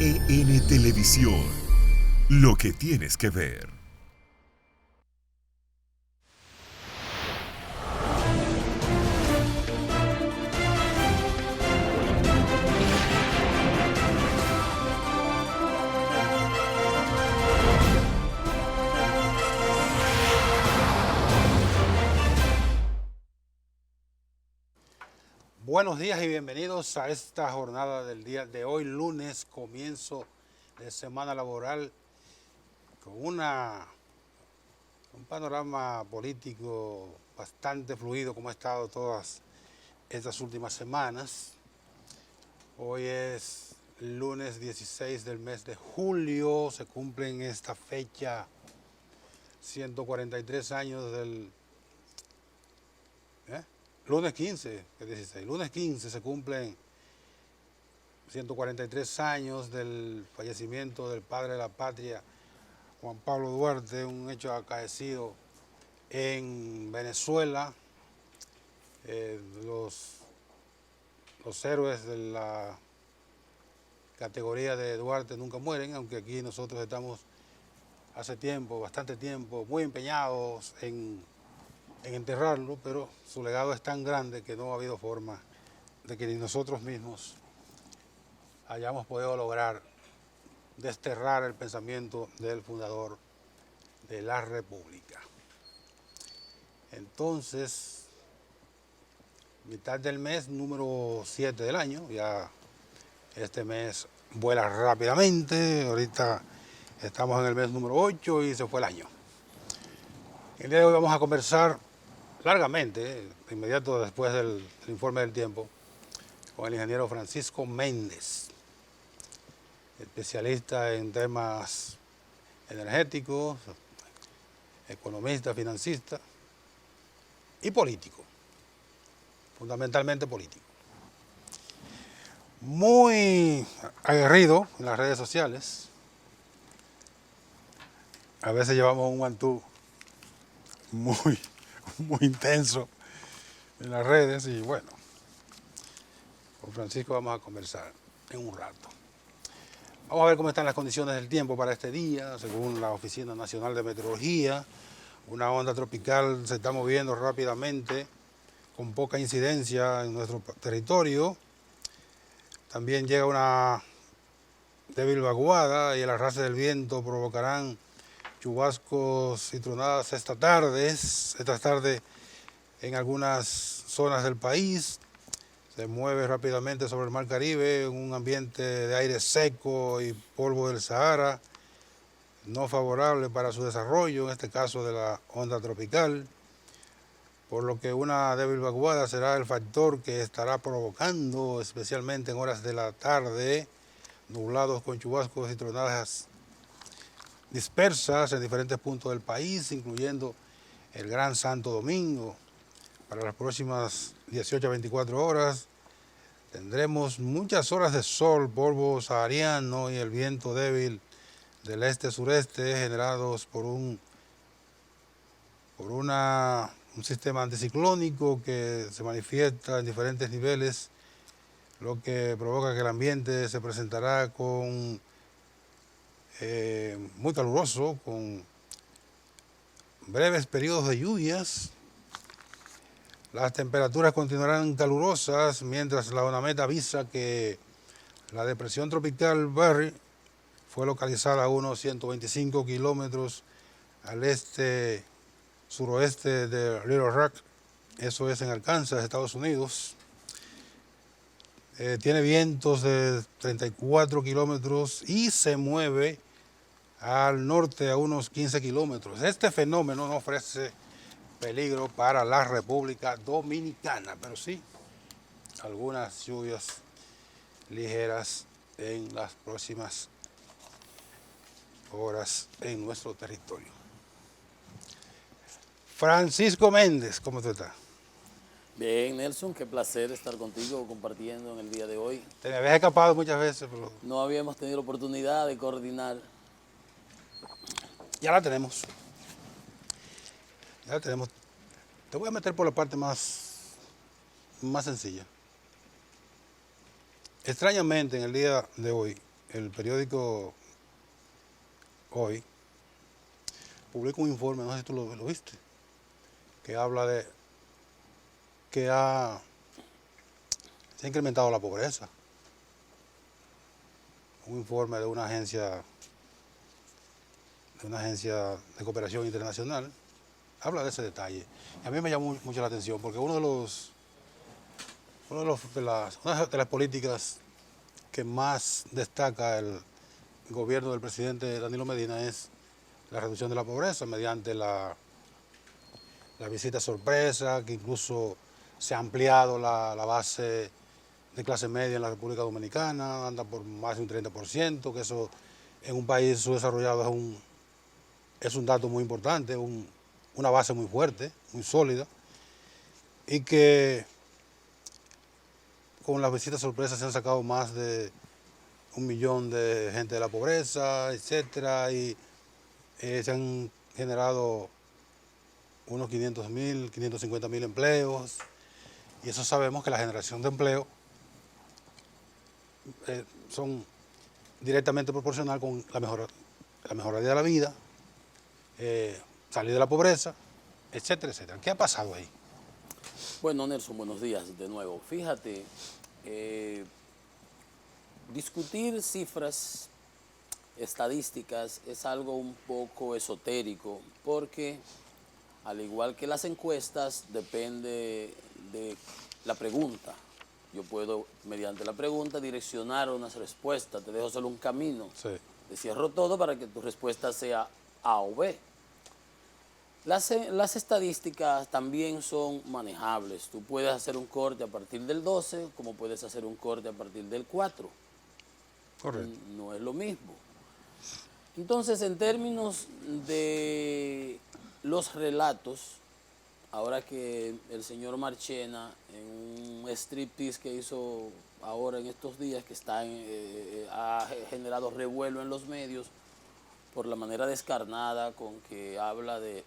NTN Televisión, lo que tienes que ver. Buenos días y bienvenidos a esta jornada del día de hoy, lunes, comienzo de semana laboral, con un panorama político bastante fluido como ha estado todas estas últimas semanas. Hoy es lunes 16 del mes de julio, se cumplen esta fecha 143 años del... Lunes 15, que 16. Lunes 15 se cumplen 143 años del fallecimiento del padre de la patria, Juan Pablo Duarte, un hecho acaecido en Venezuela. Los héroes de la categoría de Duarte nunca mueren, aunque aquí nosotros estamos hace tiempo, bastante tiempo, muy empeñados en enterrarlo, pero su legado es tan grande que no ha habido forma de que ni nosotros mismos hayamos podido lograr desterrar el pensamiento del fundador de la República. Entonces, mitad del mes número 7 del año, ya este mes vuela rápidamente, ahorita estamos en el mes número 8 y se fue el año. El día de hoy vamos a conversar largamente, de inmediato después del informe del tiempo, con el ingeniero Francisco Méndez, especialista en temas energéticos, economista, financista y político, fundamentalmente político. Muy aguerrido en las redes sociales. A veces llevamos un guantú muy intenso en las redes y bueno, con Francisco vamos a conversar en un rato. Vamos a ver cómo están las condiciones del tiempo para este día, según la Oficina Nacional de Meteorología. Una onda tropical se está moviendo rápidamente, con poca incidencia en nuestro territorio. También llega una débil vaguada y el arrastre del viento provocarán chubascos y tronadas esta tarde en algunas zonas del país. Se mueve rápidamente sobre el Mar Caribe, un ambiente de aire seco y polvo del Sahara, no favorable para su desarrollo, en este caso de la onda tropical, por lo que una débil vaguada será el factor que estará provocando, especialmente en horas de la tarde, nublados con chubascos y tronadas dispersas en diferentes puntos del país, incluyendo el Gran Santo Domingo. Para las próximas 18 a 24 horas tendremos muchas horas de sol, polvo sahariano y el viento débil del este-sureste generados por un sistema anticiclónico que se manifiesta en diferentes niveles, lo que provoca que el ambiente se presentará con muy caluroso, con breves periodos de lluvias. Las temperaturas continuarán calurosas, mientras la ONAMED avisa que la depresión tropical Barry fue localizada a unos 125 kilómetros al suroeste de Little Rock, eso es en Arkansas, Estados Unidos. Tiene vientos de 34 kilómetros y se mueve al norte a unos 15 kilómetros. Este fenómeno no ofrece peligro para la República Dominicana, pero sí algunas lluvias ligeras en las próximas horas en nuestro territorio. Francisco Méndez, ¿cómo tú estás? Bien, Nelson, qué placer estar contigo compartiendo en el día de hoy. Te me habías escapado muchas veces, pero No habíamos tenido la oportunidad de coordinar. ya la tenemos. Ya la tenemos. Te voy a meter por la parte más sencilla. Extrañamente, en el día de hoy, el periódico Hoy publica un informe, no sé si tú lo viste, que habla de que se ha incrementado la pobreza. Un informe de una agencia de cooperación internacional habla de ese detalle. Y a mí me llamó mucho la atención porque una de las políticas que más destaca el gobierno del presidente Danilo Medina es la reducción de la pobreza mediante la visita sorpresa, que incluso se ha ampliado la base de clase media en la República Dominicana, anda por más de un 30%, que eso en un país subdesarrollado es un dato muy importante, una base muy fuerte, muy sólida, y que con las visitas sorpresas se han sacado más de 1 millón de gente de la pobreza, etcétera, y se han generado unos 500.000, 550.000 empleos, y eso sabemos que la generación de empleo son directamente proporcional con la mejora de la vida, salir de la pobreza, etcétera, etcétera. ¿Qué ha pasado ahí? Bueno, Nelson, buenos días de nuevo. Fíjate, discutir cifras estadísticas es algo un poco esotérico porque, al igual que las encuestas, depende de la pregunta. Yo puedo, mediante la pregunta, direccionar unas respuestas. Te dejo solo un camino. Sí. Te cierro todo para que tu respuesta sea A o B. Las estadísticas también son manejables. Tú puedes hacer un corte a partir del 12, como puedes hacer un corte a partir del 4. Correcto. No es lo mismo. Entonces, en términos de los relatos, ahora que el señor Marchena, en un striptease que hizo ahora en estos días, que ha generado revuelo en los medios por la manera descarnada con que habla de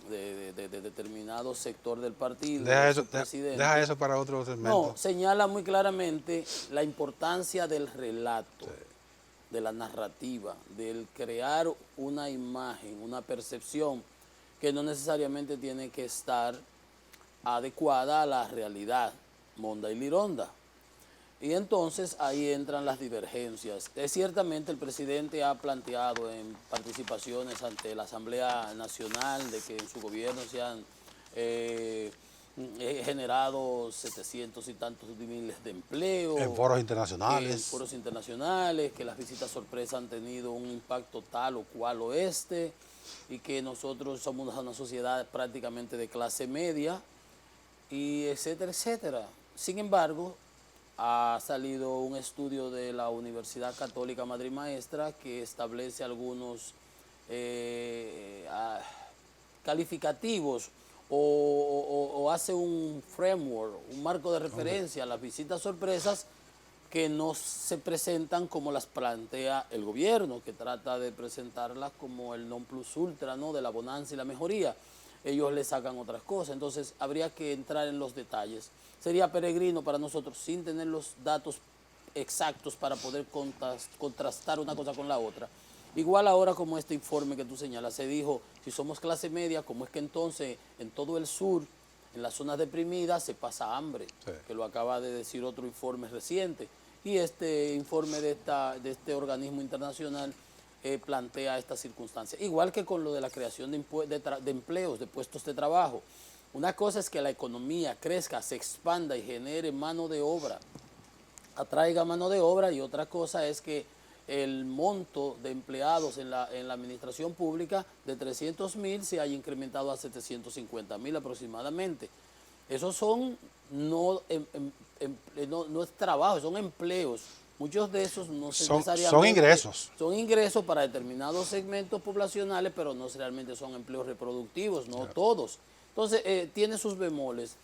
determinado sector del partido, Deja eso para otro segmento. No, señala muy claramente la importancia del relato, de la narrativa, del crear una imagen, una percepción que no necesariamente tiene que estar adecuada a la realidad, monda y lironda. Y entonces ahí entran las divergencias. Ciertamente el presidente ha planteado en participaciones ante la Asamblea Nacional de que en su gobierno se han generado 700 y tantos miles de empleos. En foros internacionales. En foros internacionales, que las visitas sorpresa han tenido un impacto tal o cual oeste, y que nosotros somos una sociedad prácticamente de clase media, y etcétera, etcétera. Sin embargo, ha salido un estudio de la Universidad Católica Madre Maestra que establece algunos calificativos o hace un framework, un marco de referencia a las visitas sorpresas que no se presentan como las plantea el gobierno, que trata de presentarlas como el non plus ultra, ¿no?, de la bonanza y la mejoría. Ellos le sacan otras cosas, entonces habría que entrar en los detalles. Sería peregrino para nosotros, sin tener los datos exactos para poder contrastar una cosa con la otra. Igual ahora, como este informe que tú señalas, se dijo, si somos clase media, ¿cómo es que entonces en todo el sur, en las zonas deprimidas, se pasa hambre? Sí. Que lo acaba de decir otro informe reciente. Y este informe de este organismo internacional plantea esta circunstancia. Igual que con lo de la creación de empleos, de puestos de trabajo. Una cosa es que la economía crezca, se expanda y genere mano de obra, atraiga mano de obra, y otra cosa es que el monto de empleados en la administración pública de 300.000 se haya incrementado a 750.000 aproximadamente. Esos son, no es trabajo, son empleos. Muchos de esos no necesariamente son ingresos. Son ingresos para determinados segmentos poblacionales, pero no realmente son empleos reproductivos, no claro. Todos. Entonces, tiene sus bemoles.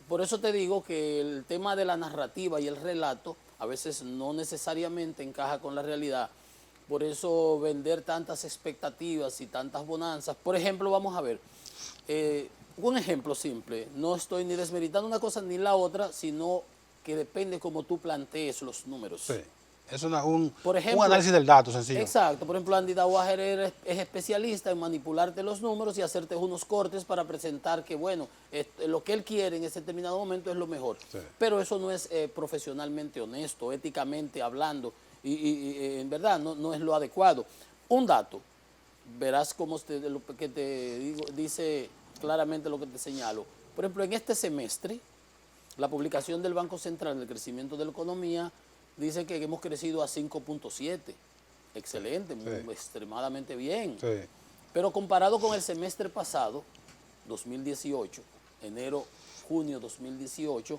Por eso te digo que el tema de la narrativa y el relato a veces no necesariamente encaja con la realidad. Por eso vender tantas expectativas y tantas bonanzas. Por ejemplo, vamos a ver, un ejemplo simple. No estoy ni desmeritando una cosa ni la otra, sino que depende cómo tú plantees los números. Sí. Es Por un ejemplo, análisis del dato sencillo. Exacto. Por ejemplo, Andy Dauager es especialista en manipularte los números y hacerte unos cortes para presentar que, bueno, lo que él quiere en ese determinado momento es lo mejor. Sí. Pero eso no es profesionalmente honesto, éticamente hablando, y en verdad no es lo adecuado. Un dato, verás cómo lo que te digo, dice claramente lo que te señalo. Por ejemplo, en este semestre, la publicación del Banco Central del crecimiento de la economía dice que hemos crecido a 5.7. Excelente, Sí. extremadamente bien. Sí. Pero comparado con el semestre pasado, 2018, enero, junio 2018,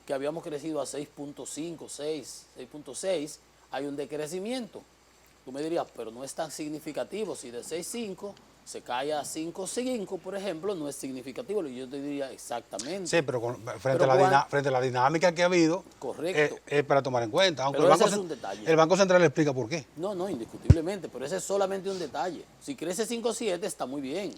que habíamos crecido a 6.5, 6.6, hay un decrecimiento. Tú me dirías, pero no es tan significativo. Si de 6.5 se cae a 5.5, por ejemplo, no es significativo. Y yo te diría exactamente. Sí, pero Pero frente a la dinámica que ha habido, Correcto. es para tomar en cuenta. Aunque Pero el ese Banco, es un detalle. el Banco Central le explica por qué. No, indiscutiblemente, pero ese es solamente un detalle. Si crece 5.7 está muy bien.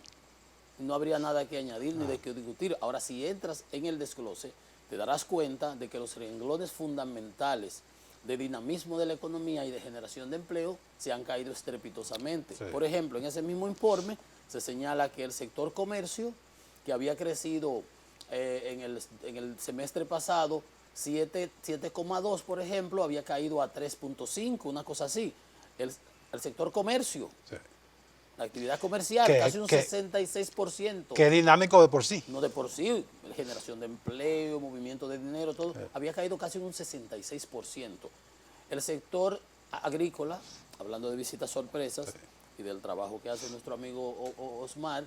No habría nada que añadir ni de que discutir. Ahora, si entras en el desglose, te darás cuenta de que los renglones fundamentales de dinamismo de la economía y de generación de empleo se han caído estrepitosamente. Sí. Por ejemplo, en ese mismo informe se señala que el sector comercio, que había crecido en el semestre pasado 7,2, por ejemplo, había caído a 3.5, una cosa así. El sector comercio, Sí. la actividad comercial, casi un 66%. Que es dinámico de por sí. No de por sí, generación de empleo, movimiento de dinero, todo, había caído casi un 66%. El sector agrícola, hablando de visitas sorpresas y del trabajo que hace nuestro amigo Osmar,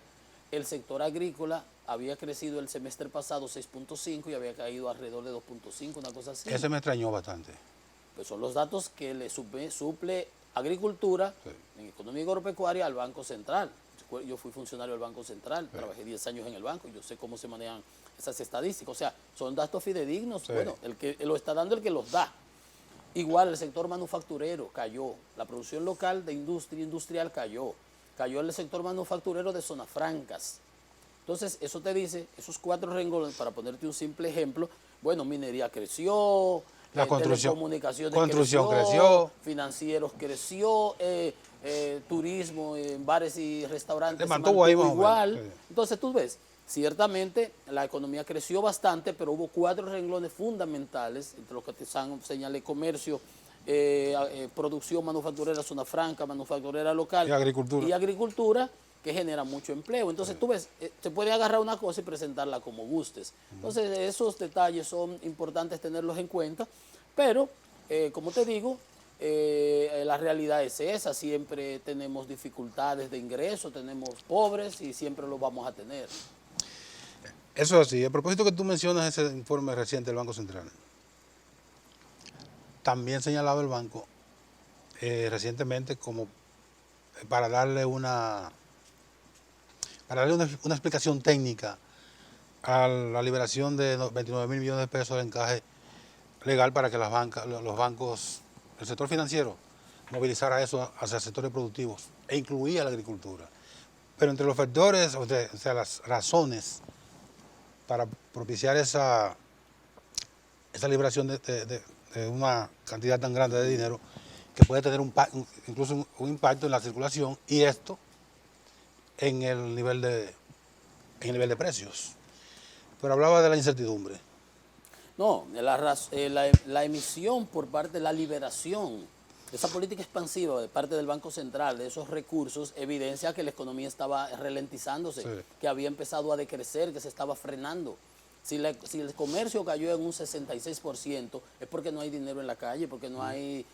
el sector agrícola había crecido el semestre pasado 6.5 y había caído alrededor de 2.5, una cosa así. Ese me extrañó bastante. Pues son los datos que le suple Agricultura en Economía Agropecuaria al Banco Central. Yo fui funcionario del Banco Central, trabajé 10 años en el banco, yo sé cómo se manejan esas estadísticas. O sea, son datos fidedignos. Bueno, el que lo está dando el que los da. Igual el sector manufacturero cayó, la producción local de industria industrial cayó el sector manufacturero de zonas francas. Entonces, eso te dice, esos 4 renglones, para ponerte un simple ejemplo, bueno, minería creció, la telecomunicaciones creció, financieros creció, turismo, bares y restaurantes se mantuvo ahí igual. Sí. Entonces, tú ves, ciertamente la economía creció bastante, pero hubo 4 renglones fundamentales, entre los que te señalé: comercio, producción manufacturera, zona franca, manufacturera local y agricultura, que genera mucho empleo. Entonces, tú ves, se puede agarrar una cosa y presentarla como gustes. Entonces, esos detalles son importantes tenerlos en cuenta, pero, como te digo, la realidad es esa. Siempre tenemos dificultades de ingreso, tenemos pobres y siempre lo vamos a tener. Eso es así. A propósito que tú mencionas ese informe reciente del Banco Central, también señalado el banco recientemente como para darle una explicación técnica a la liberación de 29.000 millones de pesos de encaje legal para que los bancos, el sector financiero, movilizara eso hacia sectores productivos e incluía la agricultura. Pero entre los factores, o sea, las razones para propiciar esa liberación de una cantidad tan grande de dinero, que puede tener incluso un impacto en la circulación, y esto en el nivel de precios. Pero hablaba de la incertidumbre. No, la emisión por parte de la liberación, esa política expansiva de parte del Banco Central, de esos recursos, evidencia que la economía estaba ralentizándose, que había empezado a decrecer, que se estaba frenando. Si el comercio cayó en un 66%, es porque no hay dinero en la calle, porque no hay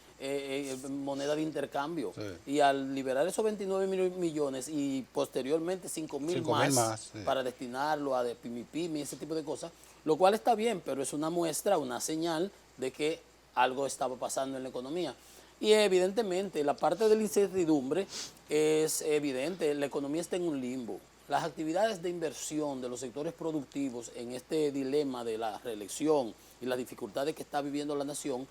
moneda de intercambio. Y al liberar esos 29 millones y posteriormente 5.000 más para destinarlo a pyme, ese tipo de cosas, lo cual está bien, pero es una muestra, una señal de que algo estaba pasando en la economía. Y evidentemente la parte de la incertidumbre es evidente, la economía está en un limbo. Las actividades de inversión de los sectores productivos en este dilema de la reelección y las dificultades que está viviendo la nación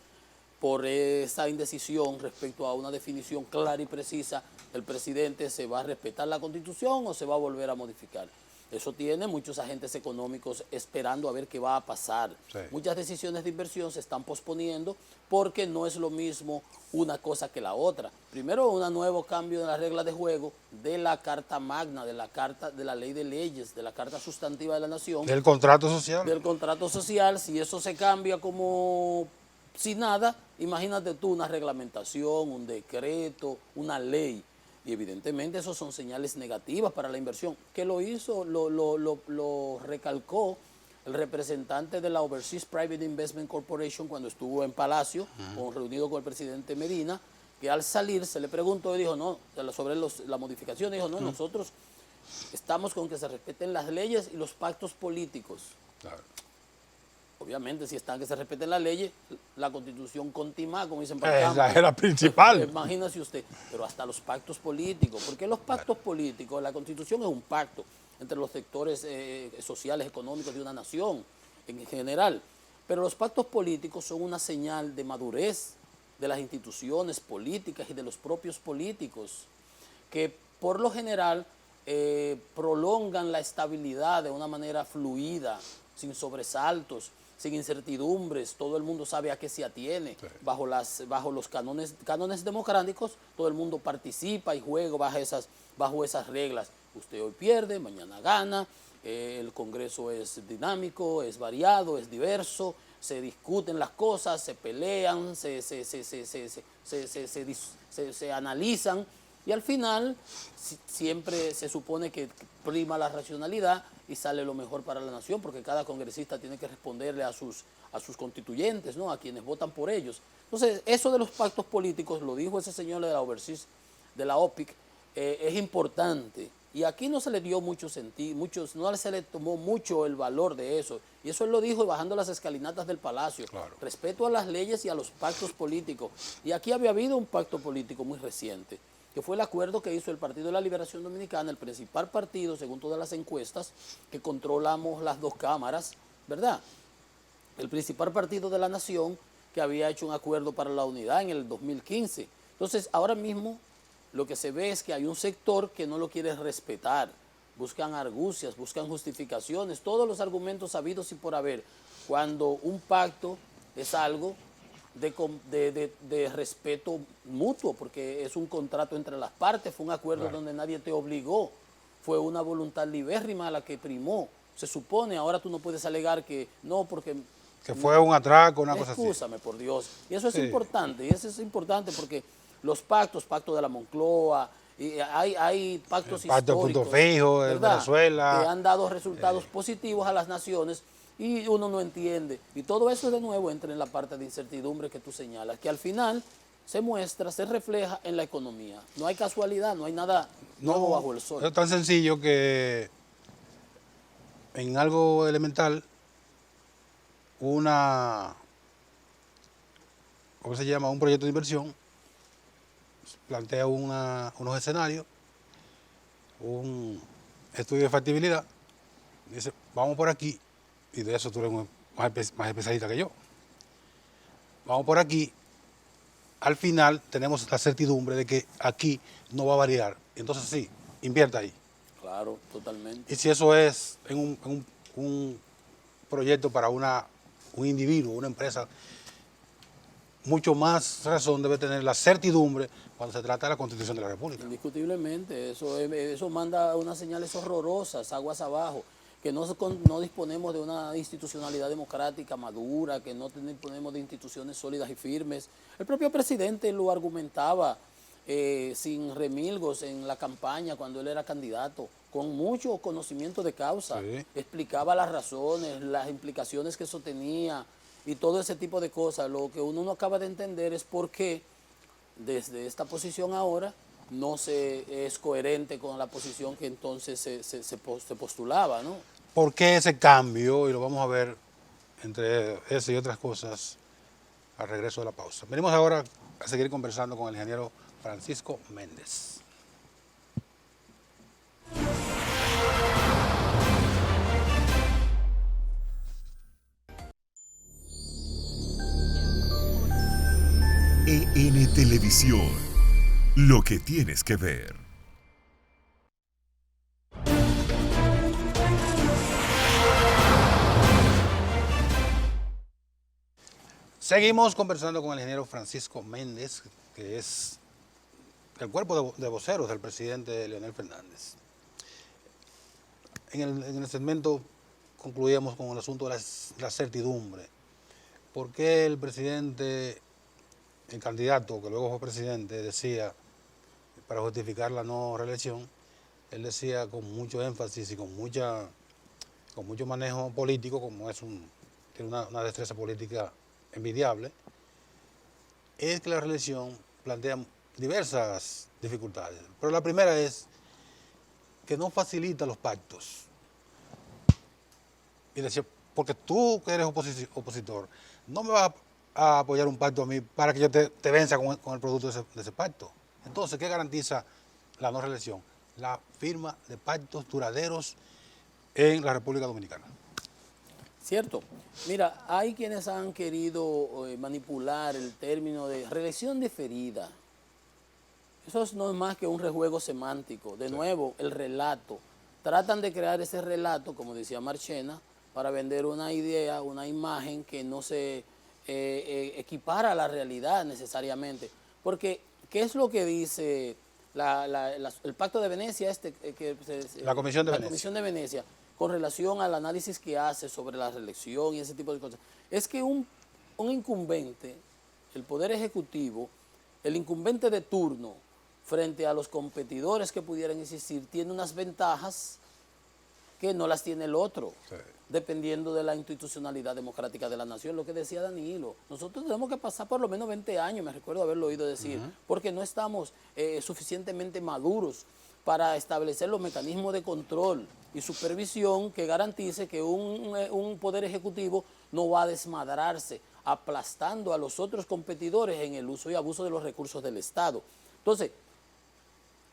por esa indecisión respecto a una definición clara y precisa del presidente: ¿se va a respetar la Constitución o se va a volver a modificar? Eso tiene muchos agentes económicos esperando a ver qué va a pasar. Sí. Muchas decisiones de inversión se están posponiendo porque no es lo mismo una cosa que la otra. Primero, un nuevo cambio de las reglas de juego de la Carta Magna, de la Ley de Leyes, de la Carta Sustantiva de la Nación. Del contrato social. Del contrato social. Si eso se cambia como sin nada, imagínate tú una reglamentación, un decreto, una ley. Y evidentemente eso son señales negativas para la inversión. ¿Qué lo hizo? Lo recalcó el representante de la Overseas Private Investment Corporation cuando estuvo en Palacio, reunido con el presidente Medina, que al salir se le preguntó y dijo, no, sobre la modificación, dijo, no, nosotros estamos con que se respeten las leyes y los pactos políticos. Claro. Obviamente, si están que se respeten las leyes, la Constitución continúa, como dicen Esa es la principal. Imagínese usted, pero hasta los pactos políticos, porque los pactos políticos, la Constitución es un pacto entre los sectores sociales, económicos de una nación en general, pero los pactos políticos son una señal de madurez de las instituciones políticas y de los propios políticos, que por lo general prolongan la estabilidad de una manera fluida, sin sobresaltos, sin incertidumbres, todo el mundo sabe a qué se atiene, sí. bajo los cánones democráticos, todo el mundo participa y juega bajo esas reglas. Usted hoy pierde, mañana gana, el Congreso es dinámico, es variado, es diverso, se discuten las cosas, se pelean, se analizan, y al final siempre se supone que prima la racionalidad y sale lo mejor para la nación, porque cada congresista tiene que responderle a sus constituyentes, ¿no? A quienes votan por ellos. Entonces, eso de los pactos políticos, lo dijo ese señor de la Overseas, de la OPIC, es importante. Y aquí no se le dio mucho sentido, no se le tomó mucho el valor de eso. Y eso él lo dijo bajando las escalinatas del Palacio. Claro. Respeto a las leyes y a los pactos políticos. Y aquí había habido un pacto político muy reciente, que fue el acuerdo que hizo el Partido de la Liberación Dominicana, el principal partido, según todas las encuestas, que controlamos las dos cámaras, ¿verdad? El principal partido de la nación, que había hecho un acuerdo para la unidad en el 2015. Entonces, ahora mismo, lo que se ve es que hay un sector que no lo quiere respetar. Buscan argucias, buscan justificaciones, todos los argumentos habidos y por haber. Cuando un pacto es algo de respeto mutuo, porque es un contrato entre las partes, fue un acuerdo donde nadie te obligó, fue una voluntad libérrima la que primó. Se supone, ahora tú no puedes alegar que no, porque... Que fue un atraco, una cosa así. Excúsame, por Dios. Y eso es importante, y eso es importante porque los pacto de la Moncloa, y hay pactos históricos. Pacto Punto Fijo, en Venezuela. Que han dado resultados positivos a las naciones y uno no entiende. Y todo eso de nuevo entra en la parte de incertidumbre que tú señalas, que al final se muestra, se refleja en la economía. No hay casualidad, no hay nada nuevo bajo el sol. Es tan sencillo que en algo elemental, ¿cómo se llama? Un proyecto de inversión plantea unos escenarios, un estudio de factibilidad, dice, vamos por aquí, y de eso tú eres más especialista que yo. Vamos por aquí, al final tenemos la certidumbre de que aquí no va a variar, entonces sí, invierta ahí. Claro, totalmente. Y si eso es en un proyecto para un individuo, una empresa, mucho más razón debe tener la certidumbre cuando se trata de la Constitución de la República. Indiscutiblemente, eso manda unas señales horrorosas, aguas abajo, que no disponemos de una institucionalidad democrática madura, que no disponemos de instituciones sólidas y firmes. El propio presidente lo argumentaba sin remilgos en la campaña cuando él era candidato, con mucho conocimiento de causa. Sí. Explicaba las razones, las implicaciones que eso tenía y todo ese tipo de cosas. Lo que uno no acaba de entender es por qué desde esta posición ahora no se es coherente con la posición que entonces se postulaba, ¿no? ¿Por qué ese cambio? Y lo vamos a ver entre eso y otras cosas al regreso de la pausa. Venimos ahora a seguir conversando con el ingeniero Francisco Méndez. EN Televisión, lo que tienes que ver. Seguimos conversando con el ingeniero Francisco Méndez, que es el cuerpo de voceros del presidente Leonel Fernández. En el segmento concluíamos con el asunto de la certidumbre. ¿Por qué el presidente, el candidato que luego fue presidente, decía, para justificar la no reelección, él decía con mucho énfasis y con mucho manejo político, como tiene una destreza política envidiable, es que la reelección plantea diversas dificultades. Pero la primera es que no facilita los pactos. Y decía, porque tú que eres opositor, no me vas a apoyar un pacto a mí para que yo te venza con el producto de ese pacto. Entonces, ¿qué garantiza la no reelección? La firma de pactos duraderos en la República Dominicana. Cierto. Mira, hay quienes han querido manipular el término de reelección diferida. Eso no es más que un rejuego semántico. De nuevo, el relato. Tratan de crear ese relato, como decía Marchena, para vender una idea, una imagen que no se equipara a la realidad necesariamente. Porque, ¿qué es lo que dice el Pacto de Venecia? La Comisión de la Venecia. Comisión de Venecia, con relación al análisis que hace sobre la reelección y ese tipo de cosas. Es que un incumbente, el Poder Ejecutivo, el incumbente de turno, frente a los competidores que pudieran existir, tiene unas ventajas que no las tiene el otro, sí, dependiendo de la institucionalidad democrática de la nación. Lo que decía Danilo, nosotros tenemos que pasar por lo menos 20 años, me recuerdo haberlo oído decir, porque no estamos suficientemente maduros para establecer los mecanismos de control y supervisión que garantice que un poder ejecutivo no va a desmadrarse, aplastando a los otros competidores en el uso y abuso de los recursos del Estado. Entonces,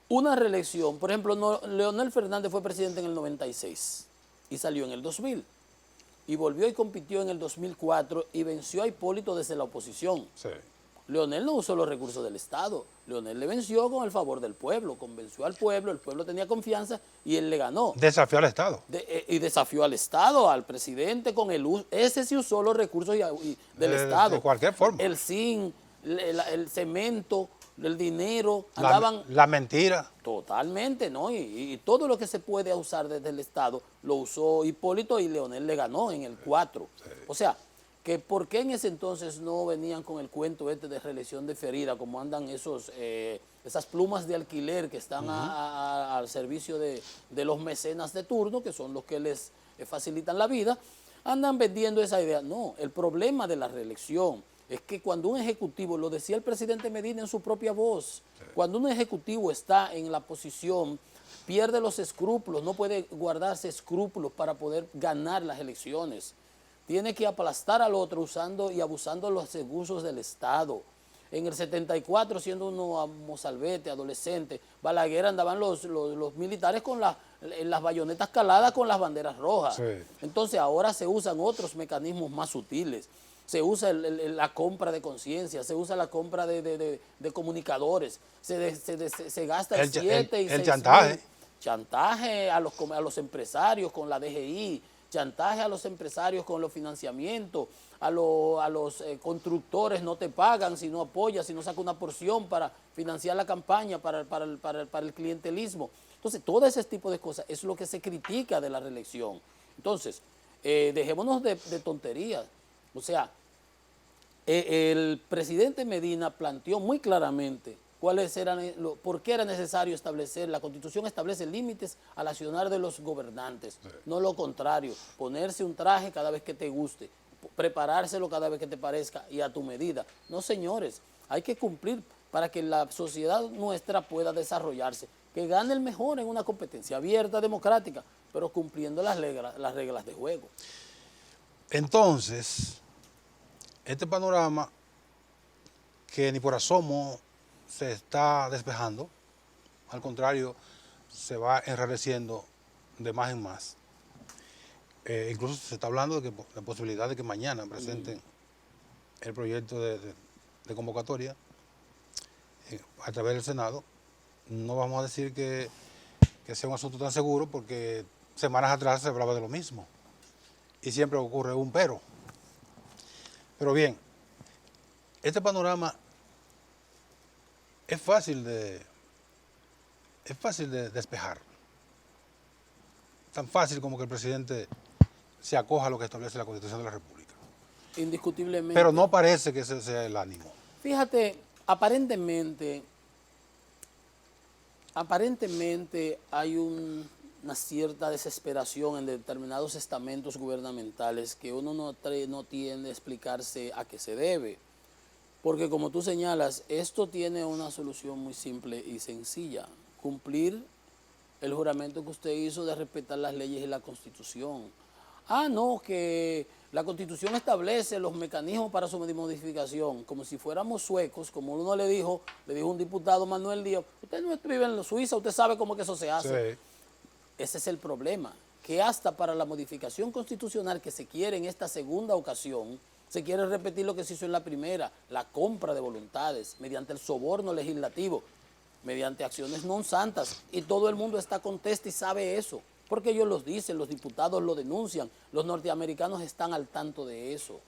una reelección, por ejemplo, Leonel Fernández fue presidente en el 96 y salió en el 2000 y volvió y compitió en el 2004 y venció a Hipólito desde la oposición. Sí. Leonel no usó los recursos del Estado, Leonel le venció con el favor del pueblo, convenció al pueblo, el pueblo tenía confianza y él le ganó. Desafió al Estado. Y desafió al Estado, al presidente con el uso, ese sí usó los recursos del Estado. De cualquier forma. El zinc, el cemento, el dinero, andaban... La mentira. Totalmente, ¿no? Y todo lo que se puede usar desde el Estado lo usó Hipólito y Leonel le ganó en el 4. Sí. O sea, que ¿por qué en ese entonces no venían con el cuento de reelección deferida, como andan esas plumas de alquiler que están al servicio de los mecenas de turno, que son los que les facilitan la vida, andan vendiendo esa idea? No, el problema de la reelección es que cuando un ejecutivo, lo decía el presidente Medina en su propia voz, sí, cuando un ejecutivo está en la posición, pierde los escrúpulos, no puede guardarse escrúpulos para poder ganar las elecciones. Tiene que aplastar al otro usando y abusando de los recursos del Estado. En el 74, siendo uno mozalbete, adolescente, Balaguer, andaban los militares con las bayonetas caladas con las banderas rojas. Sí. Entonces ahora se usan otros mecanismos más sutiles. Se usa la compra de conciencia, se usa la compra de comunicadores, se gasta el 7 y 6 chantaje. Chantaje a los empresarios con la DGI, chantaje a los empresarios con los financiamientos, a los constructores no te pagan si no apoyas, si no sacas una porción para financiar la campaña, para el clientelismo. Entonces, todo ese tipo de cosas es lo que se critica de la reelección. Entonces, dejémonos de tonterías. O sea, el presidente Medina planteó muy claramente por qué era necesario establecer, la Constitución establece límites al accionar de los gobernantes, sí, no lo contrario, ponerse un traje cada vez que te guste, preparárselo cada vez que te parezca y a tu medida. No, señores, hay que cumplir para que la sociedad nuestra pueda desarrollarse, que gane el mejor en una competencia abierta, democrática, pero cumpliendo las reglas de juego. Entonces, este panorama que ni por asomo se está despejando, al contrario, se va enrareciendo de más en más. Incluso se está hablando de que la posibilidad de que mañana presenten el proyecto de convocatoria a través del Senado. No vamos a decir que sea un asunto tan seguro, porque semanas atrás se hablaba de lo mismo y siempre ocurre un pero. Pero bien, este panorama es fácil de despejar. Tan fácil como que el presidente se acoja a lo que establece la Constitución de la República. Indiscutiblemente. Pero no parece que ese sea el ánimo. Fíjate, aparentemente hay una cierta desesperación en determinados estamentos gubernamentales que uno no tiende a explicarse a qué se debe. Porque como tú señalas, esto tiene una solución muy simple y sencilla. Cumplir el juramento que usted hizo de respetar las leyes y la Constitución. Ah, no, que la Constitución establece los mecanismos para su modificación, como si fuéramos suecos, como uno le dijo un diputado, Manuel Díaz, usted no vive en Suiza, usted sabe cómo que eso se hace. Sí. Ese es el problema, que hasta para la modificación constitucional que se quiere en esta segunda ocasión, se quiere repetir lo que se hizo en la primera, la compra de voluntades mediante el soborno legislativo, mediante acciones non santas, y todo el mundo está contesta y sabe eso, porque ellos lo dicen, los diputados lo denuncian, los norteamericanos están al tanto de eso.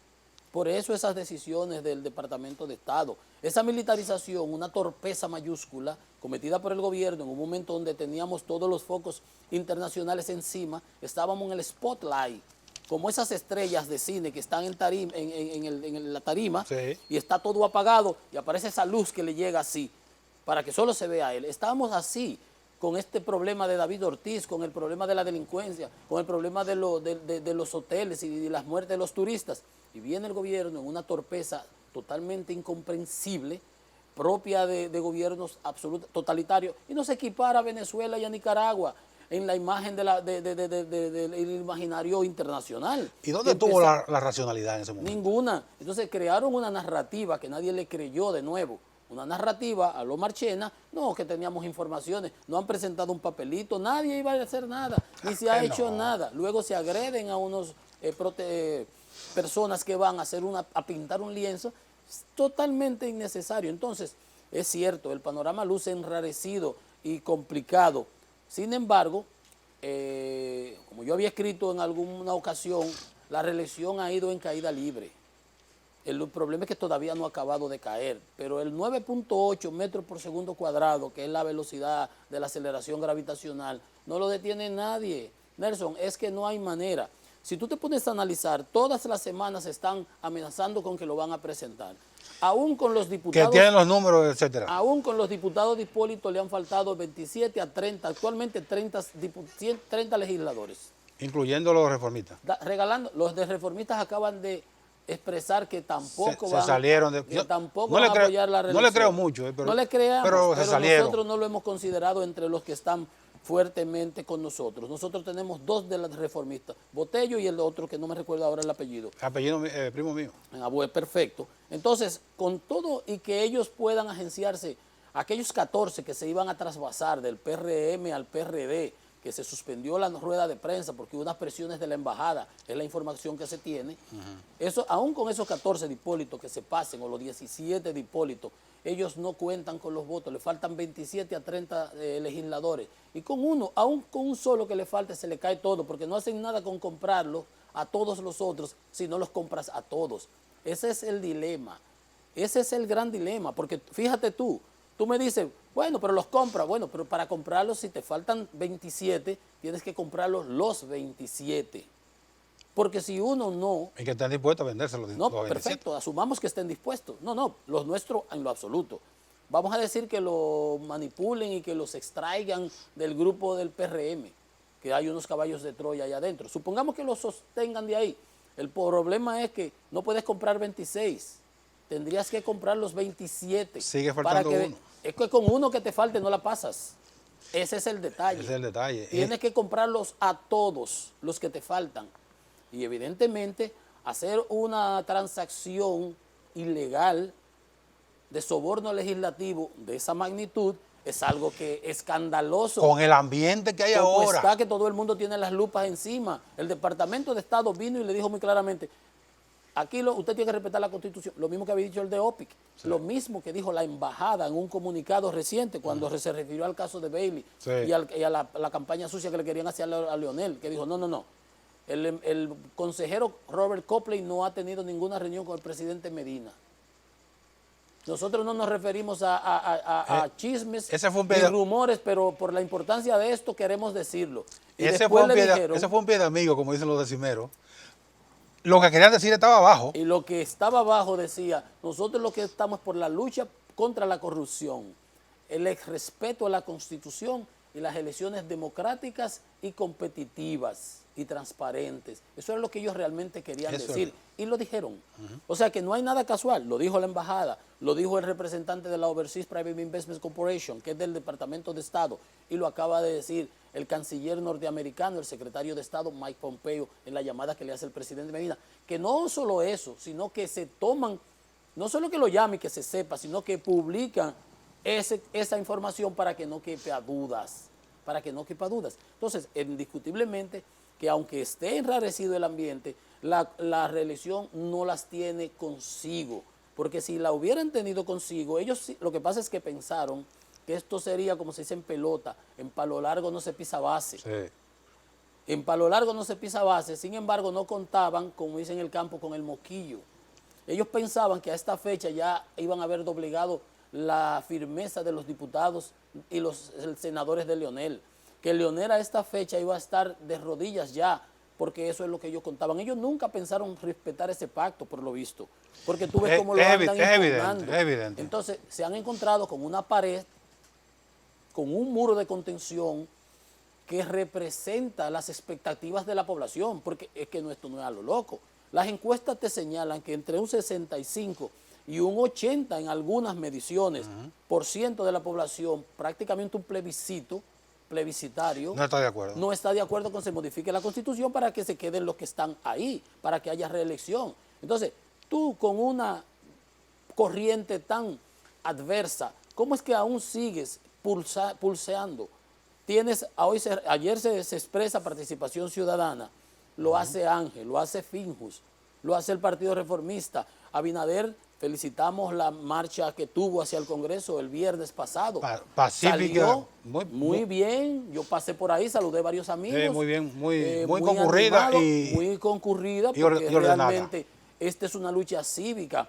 Por eso esas decisiones del Departamento de Estado, esa militarización, una torpeza mayúscula cometida por el gobierno en un momento donde teníamos todos los focos internacionales encima, estábamos en el spotlight, como esas estrellas de cine que están en la tarima, sí, y está todo apagado y aparece esa luz que le llega así, para que solo se vea a él. Estábamos así, con este problema de David Ortiz, con el problema de la delincuencia, con el problema de los hoteles y las muertes de los turistas. Y viene el gobierno en una torpeza totalmente incomprensible, propia de gobiernos totalitarios, y nos equipara a Venezuela y a Nicaragua en la imagen del imaginario internacional. ¿Y dónde tuvo la racionalidad en ese momento? Ninguna. Entonces crearon una narrativa que nadie le creyó de nuevo. Una narrativa a lo Marchena, no, que teníamos informaciones, no han presentado un papelito, nadie iba a hacer nada, ni se ha hecho nada. Luego se agreden a unos personas que van a pintar un lienzo, es totalmente innecesario. Entonces, es cierto, el panorama luce enrarecido y complicado. Sin embargo, como yo había escrito en alguna ocasión, la reelección ha ido en caída libre. El problema es que todavía no ha acabado de caer, pero el 9.8 metros por segundo cuadrado, que es la velocidad de la aceleración gravitacional, no lo detiene nadie. Nelson, es que no hay manera. Si tú te pones a analizar, todas las semanas están amenazando con que lo van a presentar. Aún con los diputados... Que tienen los números, etcétera. Aún con los diputados de Hipólito le han faltado 27 a 30, actualmente 30 legisladores. Incluyendo los reformistas. Los de reformistas acaban de expresar que tampoco se salieron de, tampoco van a apoyar la reelección. No le creo mucho, pero, no le creamos, pero nosotros no lo hemos considerado entre los que están fuertemente con nosotros. Nosotros tenemos dos de las reformistas, Botello y el otro que no me recuerdo ahora el apellido. Apellido primo mío. Perfecto. Entonces, con todo y que ellos puedan agenciarse, aquellos 14 que se iban a trasvasar del PRM al PRD, que se suspendió la rueda de prensa porque hubo unas presiones de la embajada, es la información que se tiene. Eso, aún con esos 14 de Hipólito que se pasen, o los 17 de Hipólito, ellos no cuentan con los votos, le faltan 27 a 30 legisladores. Y con uno, aún con un solo que le falte, se le cae todo, porque no hacen nada con comprarlo a todos los otros si no los compras a todos. Ese es el dilema, ese es el gran dilema, porque fíjate tú me dices, bueno, pero los compras. Bueno, pero para comprarlos, si te faltan 27, tienes que comprarlos los 27. Porque si uno no... Y que estén dispuestos a vendérselos. No, perfecto, asumamos que estén dispuestos. No, los nuestros en lo absoluto. Vamos a decir que lo manipulen y que los extraigan del grupo del PRM, que hay unos caballos de Troya allá adentro. Supongamos que los sostengan de ahí. El problema es que no puedes comprar 26. Tendrías que comprar los 27. Sigue faltando uno. Es que con uno que te falte no la pasas. Ese es el detalle. Ese es el detalle. Tienes que comprarlos a todos los que te faltan. Y evidentemente hacer una transacción ilegal de soborno legislativo de esa magnitud es algo que es escandaloso. Con el ambiente que hay ahora. Está que todo el mundo tiene las lupas encima. El Departamento de Estado vino y le dijo muy claramente... Aquí usted tiene que respetar la Constitución, lo mismo que había dicho el de OPIC, sí, lo mismo que dijo la embajada en un comunicado reciente cuando se refirió al caso de Bailey, sí, y a la campaña sucia que le querían hacer a Leonel, que dijo no. El consejero Robert Copley no ha tenido ninguna reunión con el presidente Medina. Nosotros no nos referimos a chismes ese fue un y pie de- rumores, pero por la importancia de esto queremos decirlo. Y Ese después fue, le dijeron, ese fue un pie de amigo, como dicen los decimeros. Lo que querían decir estaba abajo. y lo que estaba abajo decía, nosotros lo que estamos por la lucha contra la corrupción, el respeto a la Constitución y las elecciones democráticas y competitivas y transparentes. Eso era lo que ellos realmente querían Eso decir. era. Y lo dijeron. O sea que no hay nada casual. Lo dijo la embajada, lo dijo el representante de la Overseas Private Investment Corporation, que es del Departamento de Estado, y lo acaba de decir el canciller norteamericano, el secretario de Estado Mike Pompeo, en la llamada que le hace el presidente Medina. Que no solo eso, sino que se toman, no solo que lo llame y que se sepa, sino que publican esa información para que no quepa dudas, para que no quepa dudas. Entonces, indiscutiblemente, que aunque esté enrarecido el ambiente, la reelección no las tiene consigo, porque si la hubieran tenido consigo, ellos lo que pasa es que pensaron que esto sería como se dice en pelota, en palo largo no se pisa base. Sí. En palo largo no se pisa base, sin embargo no contaban, como dicen en el campo, con el moquillo. Ellos pensaban que a esta fecha ya iban a haber doblegado la firmeza de los diputados y los senadores de Leonel, que Leonel a esta fecha iba a estar de rodillas ya, porque eso es lo que ellos contaban. Ellos nunca pensaron respetar ese pacto, por lo visto, porque tú ves cómo lo andan impugnando. Es evidente. Entonces se han encontrado con una pared, con un muro de contención que representa las expectativas de la población, porque es que esto no es a lo loco. Las encuestas te señalan que entre un 65 y un 80 en algunas mediciones por ciento de la población, prácticamente un plebiscitario, No está de acuerdo. no está de acuerdo con que se modifique la Constitución para que se queden los que están ahí, para que haya reelección. Entonces, tú con una corriente tan adversa, ¿cómo es que aún sigues pulseando? Ayer se expresa participación ciudadana, lo hace Ángel, lo hace Finjus, lo hace el Partido Reformista. Abinader, felicitamos la marcha que tuvo hacia el Congreso el viernes pasado. Pacífica. Salió Muy bien, yo pasé por ahí, saludé varios amigos. muy bien, muy concurrida animado, y muy concurrida, y porque ordenada. realmente esta es una lucha cívica.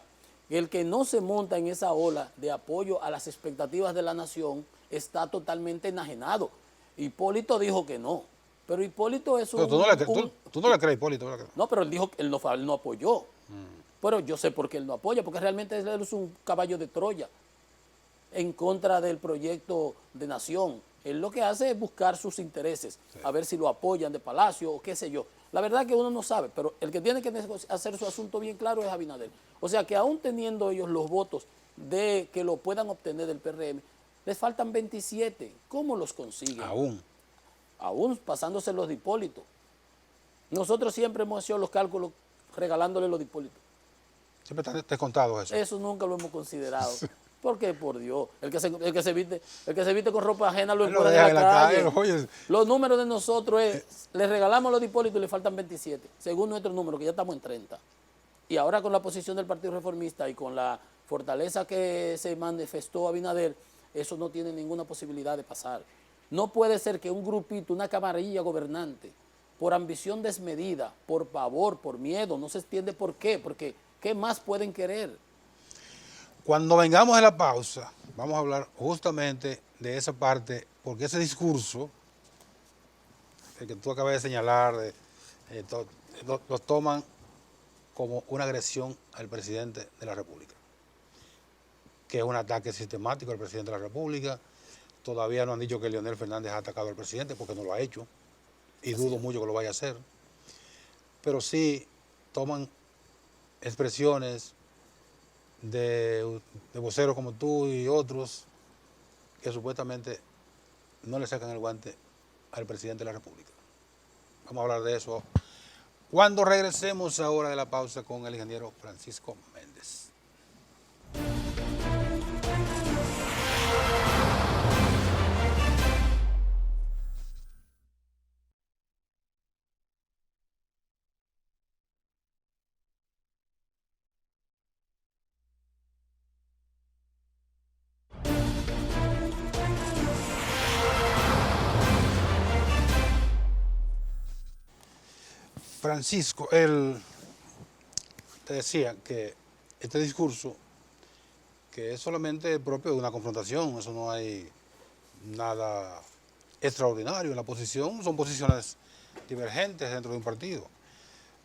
El que no se monta en esa ola de apoyo a las expectativas de la nación está totalmente enajenado. Hipólito dijo que no, pero Hipólito es Pero tú no le crees, Hipólito. No, pero él dijo que él no apoyó. Pero yo sé por qué él no apoya, porque realmente él es un caballo de Troya en contra del proyecto de nación. Él lo que hace es buscar sus intereses, a ver si lo apoyan de Palacio o qué sé yo. La verdad que uno no sabe, pero el que tiene que hacer su asunto bien claro es Abinader. O sea que aún teniendo ellos los votos de que lo puedan obtener del PRM, les faltan 27. ¿Cómo los consiguen? Aún pasándose los de Hipólito. Nosotros siempre hemos hecho los cálculos regalándole los de Hipólito. Siempre está descontado eso. Eso nunca lo hemos considerado. Porque, por Dios, el que se viste con ropa ajena lo encuentra en la calle. Oye. Los números de nosotros es, le regalamos los de Hipólito y le faltan 27, según nuestro número, que ya estamos en 30. Y ahora con la posición del Partido Reformista y con la fortaleza que se manifestó Abinader, eso no tiene ninguna posibilidad de pasar. No puede ser que un grupito, una camarilla gobernante, por ambición desmedida, por pavor, por miedo, no se entiende por qué, porque ¿qué más pueden querer? Cuando vengamos de la pausa, vamos a hablar justamente de esa parte, porque ese discurso, el que tú acabas de señalar, lo toman como una agresión al presidente de la República, que es un ataque sistemático al presidente de la República. Todavía no han dicho que Leonel Fernández ha atacado al presidente, porque no lo ha hecho, y dudo mucho que lo vaya a hacer. Pero sí toman expresiones de voceros como tú y otros que supuestamente no le sacan el guante al presidente de la República. Vamos a hablar de eso cuando regresemos ahora de la pausa con el ingeniero Francisco Méndez. Francisco, te decía que este discurso que es solamente propio de una confrontación, eso no hay nada extraordinario en la posición, son posiciones divergentes dentro de un partido,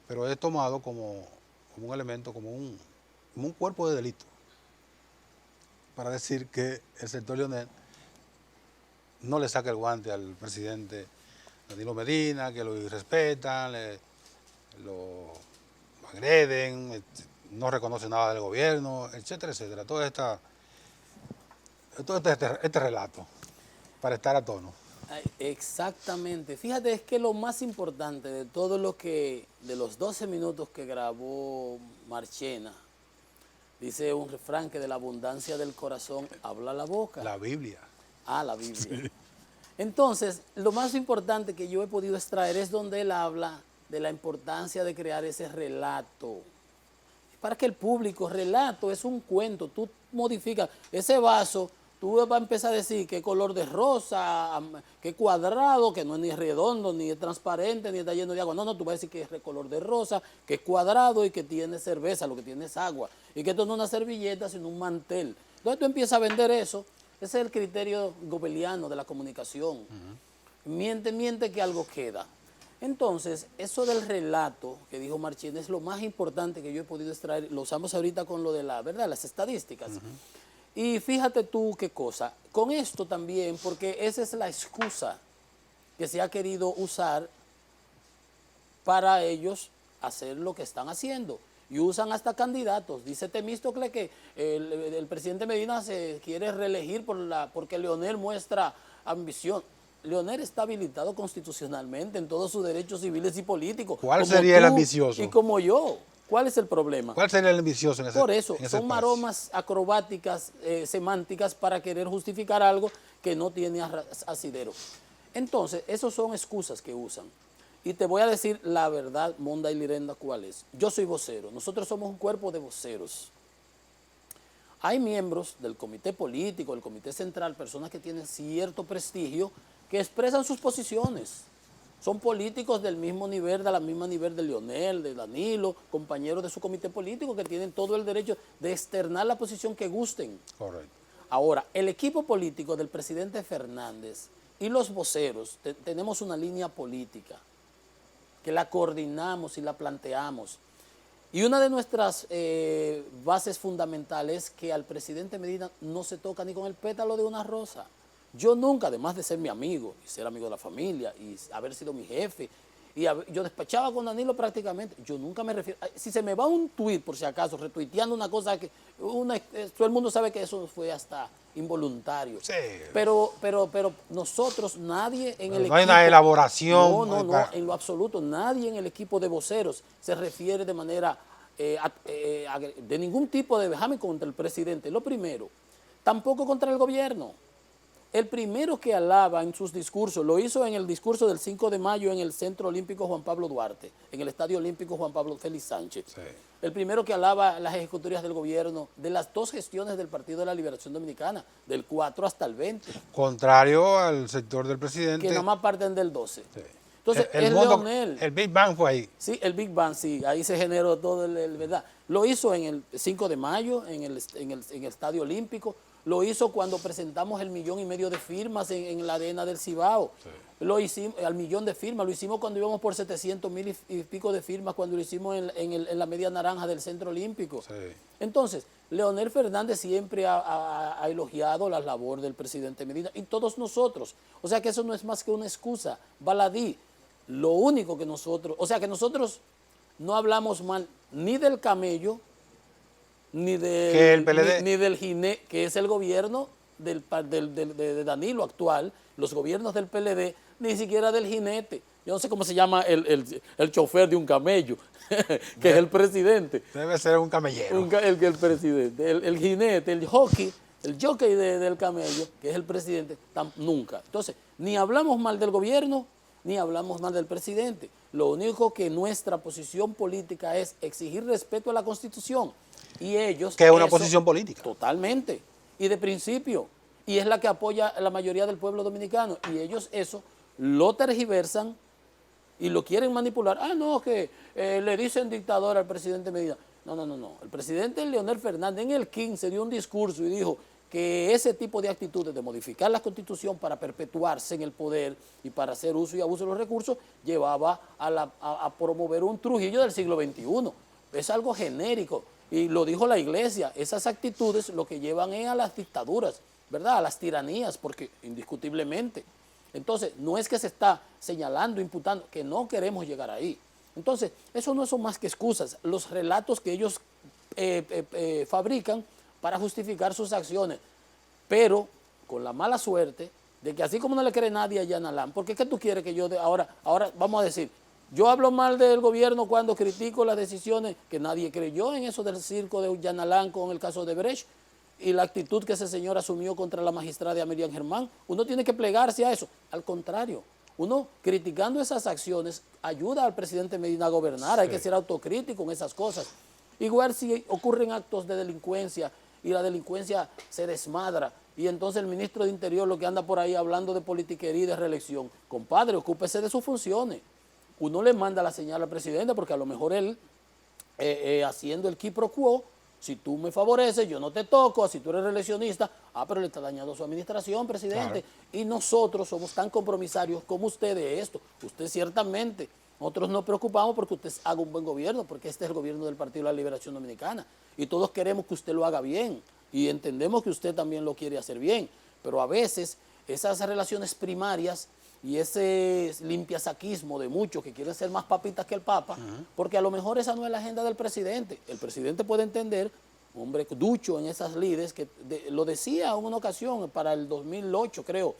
pero es tomado como un elemento, como un cuerpo de delito, para decir que el sector Leonel no le saca el guante al presidente Danilo Medina, que lo irrespetan, lo agreden, no reconoce nada del gobierno, etcétera, etcétera. Todo este relato, para estar a tono. Ay, exactamente. Fíjate, es que lo más importante de todo lo que, de los 12 minutos que grabó Marchena, dice un refrán que de la abundancia del corazón habla la boca. La Biblia. Ah, la Biblia. Sí. Entonces, lo más importante que yo he podido extraer es donde él habla de la importancia de crear ese relato. Para que el público, relato es un cuento, tú modificas ese vaso, tú vas a empezar a decir qué color de rosa, qué cuadrado, que no es ni redondo, ni es transparente, ni está lleno de agua. No, tú vas a decir que es de color de rosa, que es cuadrado y que tiene cerveza, lo que tiene es agua. Y que esto no es una servilleta, sino un mantel. Entonces tú empiezas a vender eso. Ese es el criterio gobeliano de la comunicación. Miente que algo queda. Entonces, eso del relato que dijo Marchena es lo más importante que yo he podido extraer. Lo usamos ahorita con lo de las estadísticas. Y fíjate tú qué cosa. Con esto también, porque esa es la excusa que se ha querido usar para ellos hacer lo que están haciendo. Y usan hasta candidatos. Dice Temístocle que el presidente Medina se quiere reelegir porque Leonel muestra ambición. Leonel está habilitado constitucionalmente en todos sus derechos civiles y políticos. ¿Cuál sería el ambicioso? Y como yo. ¿Cuál es el problema? ¿Cuál sería el ambicioso en ese Por eso, en ese son espacio? maromas acrobáticas, semánticas para querer justificar algo que no tiene asidero. Entonces, esos son excusas que usan. Y te voy a decir la verdad, Monda y Lirenda, cuál es. Yo soy vocero, nosotros somos un cuerpo de voceros. Hay miembros del comité político, del comité central, personas que tienen cierto prestigio, que expresan sus posiciones. Son políticos del mismo nivel, de la misma nivel de Leonel, de Danilo, compañeros de su comité político que tienen todo el derecho de externar la posición que gusten. Correcto. Ahora, el equipo político del presidente Fernández y los voceros, tenemos una línea política que la coordinamos y la planteamos. Y una de nuestras bases fundamentales es que al presidente Medina no se toca ni con el pétalo de una rosa. Yo nunca, además de ser mi amigo, y ser amigo de la familia, y haber sido mi jefe, yo despachaba con Danilo prácticamente, yo nunca me refiero, si se me va un tuit, por si acaso, retuiteando una cosa que, todo el mundo sabe que eso fue hasta involuntario. Sí. Pero nosotros, nadie en el equipo... No hay una elaboración. No, en lo absoluto, nadie en el equipo de voceros se refiere de manera, de ningún tipo de vejamen contra el presidente, lo primero, tampoco contra el gobierno. El primero que alaba en sus discursos, lo hizo en el discurso del 5 de mayo en el Centro Olímpico Juan Pablo Duarte, en el Estadio Olímpico Juan Pablo Félix Sánchez. Sí. El primero que alaba las ejecutorias del gobierno de las dos gestiones del Partido de la Liberación Dominicana, del 4 hasta el 20. Contrario al sector del presidente. Que nada más parten del 12. Sí. Entonces, Leonel. El Big Bang fue ahí. Sí, el Big Bang, sí, ahí se generó todo ¿verdad? Lo hizo en el 5 de mayo, en el Estadio Olímpico. Lo hizo cuando presentamos el 1,5 millones de firmas en la arena del Cibao. Sí. Lo hicimos, al 1,000,000 de firmas, lo hicimos cuando íbamos por 700,000 y pico de firmas, cuando lo hicimos en la media naranja del Centro Olímpico. Sí. Entonces, Leonel Fernández siempre ha elogiado la labor del presidente Medina y todos nosotros. O sea que eso no es más que una excusa, baladí. Lo único que nosotros, o sea que nosotros no hablamos mal ni del camello, ni del jinete, que es el gobierno de Danilo actual, los gobiernos del PLD, ni siquiera del jinete. Yo no sé cómo se llama el chofer de un camello, que es el presidente. Debe ser un camellero. El presidente, el jinete, el jockey del camello, que es el presidente, nunca. Entonces, ni hablamos mal del gobierno, ni hablamos mal del presidente. Lo único que nuestra posición política es exigir respeto a la Constitución. Y ellos... Que es una posición política. Totalmente. Y de principio. Y es la que apoya a la mayoría del pueblo dominicano. Y ellos eso lo tergiversan y lo quieren manipular. Ah, no, que le dicen dictador al presidente Medina. No. El presidente Leonel Fernández en el 15 dio un discurso y dijo que ese tipo de actitudes de modificar la Constitución para perpetuarse en el poder y para hacer uso y abuso de los recursos llevaba a promover un Trujillo del siglo XXI. Es algo genérico y lo dijo la Iglesia. Esas actitudes lo que llevan es a las dictaduras, ¿verdad? A las tiranías, porque indiscutiblemente. Entonces, no es que se está señalando, imputando, que no queremos llegar ahí. Entonces, eso no son más que excusas. Los relatos que ellos fabrican para justificar sus acciones, pero con la mala suerte de que así como no le cree nadie a Jan Alain, ¿por qué tú quieres que yo ahora vamos a decir, yo hablo mal del gobierno cuando critico las decisiones que nadie creyó en eso del circo de Jan Alain con el caso de Brecht y la actitud que ese señor asumió contra la magistrada Miriam Germán? Uno tiene que plegarse a eso. Al contrario, uno criticando esas acciones ayuda al presidente Medina a gobernar. Sí. Hay que ser autocrítico en esas cosas. Igual si ocurren actos de delincuencia y la delincuencia se desmadra y entonces el ministro de Interior lo que anda por ahí hablando de politiquería y de reelección, compadre, ocúpese de sus funciones. Uno le manda la señal al presidente porque a lo mejor él, haciendo el qui pro quo, si tú me favoreces, yo no te toco, si tú eres reeleccionista, pero le está dañando su administración, presidente. Claro. Y nosotros somos tan compromisarios como usted de esto. Usted ciertamente, nosotros nos preocupamos porque usted haga un buen gobierno, porque este es el gobierno del Partido de la Liberación Dominicana. Y todos queremos que usted lo haga bien. Y entendemos que usted también lo quiere hacer bien. Pero a veces esas relaciones primarias y ese limpiasaquismo de muchos que quieren ser más papitas que el Papa, porque a lo mejor esa no es la agenda del presidente. El presidente puede entender, hombre ducho en esas lides, que lo decía en una ocasión para el 2008 creo,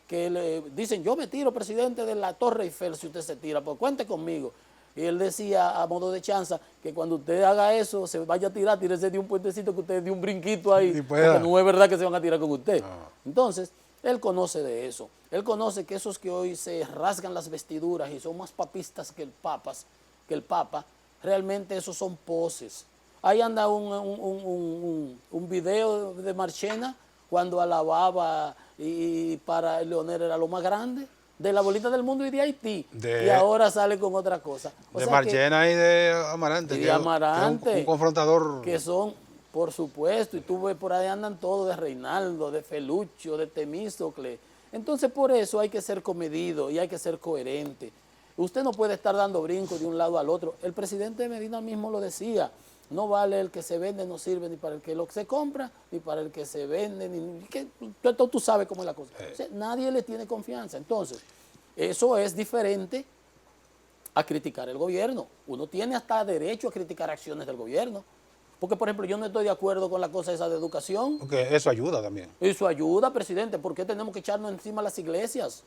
que le dicen, yo me tiro, presidente, de la Torre Eiffel si usted se tira, pues cuente conmigo. Y él decía a modo de chanza que cuando usted haga eso, se vaya a tirar, tírese de un puentecito que usted dé un brinquito ahí, porque no es verdad que se van a tirar con usted. Entonces, él conoce de eso. Él conoce que esos que hoy se rasgan las vestiduras y son más papistas que el Papa, realmente esos son poses. Ahí anda un video de Marchena cuando alababa y para Leonel era lo más grande, de la bolita del mundo y de Haití. Y ahora sale con otra cosa. De Marchena y de Amarante. Y de Amarante. Un confrontador. Que son... Por supuesto, y tú ves por ahí andan todos de Reinaldo, de Felucho, de Temístocle. Entonces por eso hay que ser comedido y hay que ser coherente. Usted no puede estar dando brincos de un lado al otro. El presidente Medina mismo lo decía, no vale el que se vende, no sirve ni para el que se compra, ni para el que se vende, ni que tú sabes cómo es la cosa. O sea, nadie le tiene confianza. Entonces, eso es diferente a criticar el gobierno. Uno tiene hasta derecho a criticar acciones del gobierno. Porque, por ejemplo, yo no estoy de acuerdo con la cosa esa de educación. Porque eso ayuda también. Eso ayuda, presidente. ¿Por qué tenemos que echarnos encima las iglesias?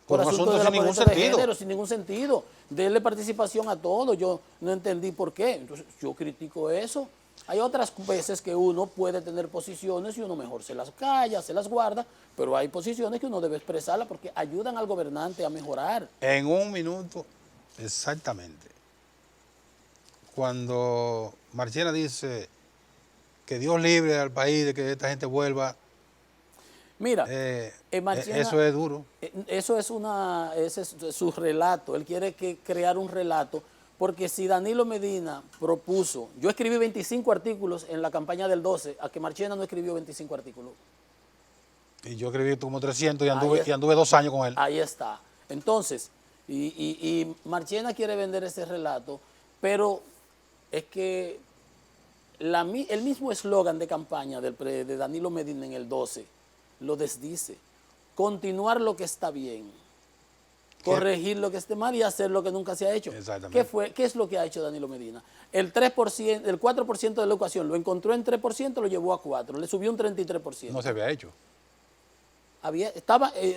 Por asuntos de la violencia de género, sin ningún sentido. Denle participación a todos. Yo no entendí por qué. Entonces, yo critico eso. Hay otras veces que uno puede tener posiciones y uno mejor se las calla, se las guarda, pero hay posiciones que uno debe expresarlas porque ayudan al gobernante a mejorar. En un minuto, exactamente. Cuando Marchena dice que Dios libre al país de que esta gente vuelva, mira, Marchena, eso es duro. Ese es su relato. Él quiere crear un relato, porque si Danilo Medina propuso, yo escribí 25 artículos en la campaña del 12, a que Marchena no escribió 25 artículos. Y yo escribí como 300 y anduve 2 años con él. Ahí está. Entonces, y Marchena quiere vender ese relato, pero es que el mismo eslogan de campaña de Danilo Medina en el 12 lo desdice. Continuar lo que está bien, corregir lo que esté mal y hacer lo que nunca se ha hecho. Exactamente. ¿Qué es lo que ha hecho Danilo Medina? El 4% de la educación lo encontró en 3%, lo llevó a 4%, le subió un 33%. No se había hecho.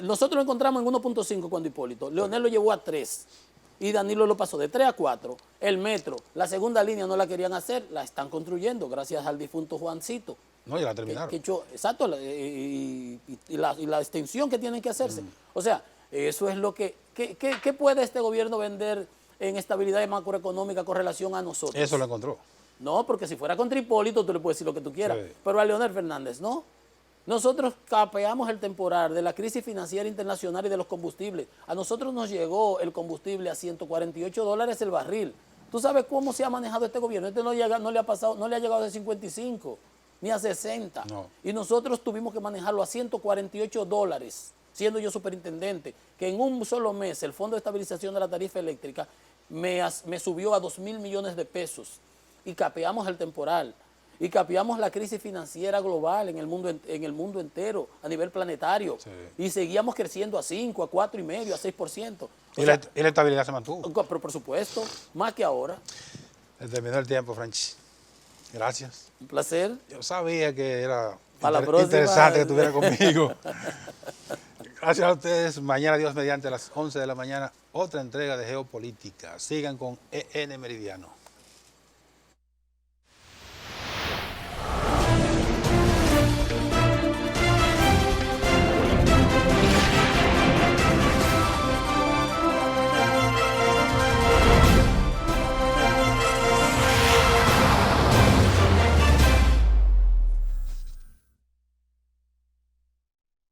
Nosotros lo encontramos en 1.5 cuando Hipólito. Leonel lo llevó a 3 y Danilo lo pasó de 3 a 4. El metro, la segunda línea no la querían hacer, la están construyendo gracias al difunto Juancito. No, ya la terminaron. Exacto, y la extensión que tienen que hacerse. O sea, eso es lo que... ¿Qué puede este gobierno vender en estabilidad macroeconómica con relación a nosotros? Eso lo encontró. No, porque si fuera contra Hipólito tú le puedes decir lo que tú quieras, sí. Pero a Leonel Fernández no. Nosotros capeamos el temporal de la crisis financiera internacional y de los combustibles. A nosotros nos llegó el combustible a $148 el barril. ¿Tú sabes cómo se ha manejado este gobierno? Este no le ha llegado de 55 ni a 60. No. Y nosotros tuvimos que manejarlo a $148, siendo yo superintendente, que en un solo mes el Fondo de Estabilización de la Tarifa Eléctrica me subió a 2.000 millones de pesos. Y capeamos el temporal. Y capeamos la crisis financiera global en el mundo entero, a nivel planetario. Sí. Y seguíamos creciendo a 5, a 4,5, a 6%. O Y sea, la estabilidad se mantuvo. pero por supuesto, más que ahora. Se terminó el tiempo, Franchi. Gracias. Un placer. Yo sabía que era Para la próxima. interesante que estuviera conmigo. Gracias a ustedes. Mañana, Dios mediante, a las 11 de la mañana, otra entrega de Geopolítica. Sigan con EN Meridiano.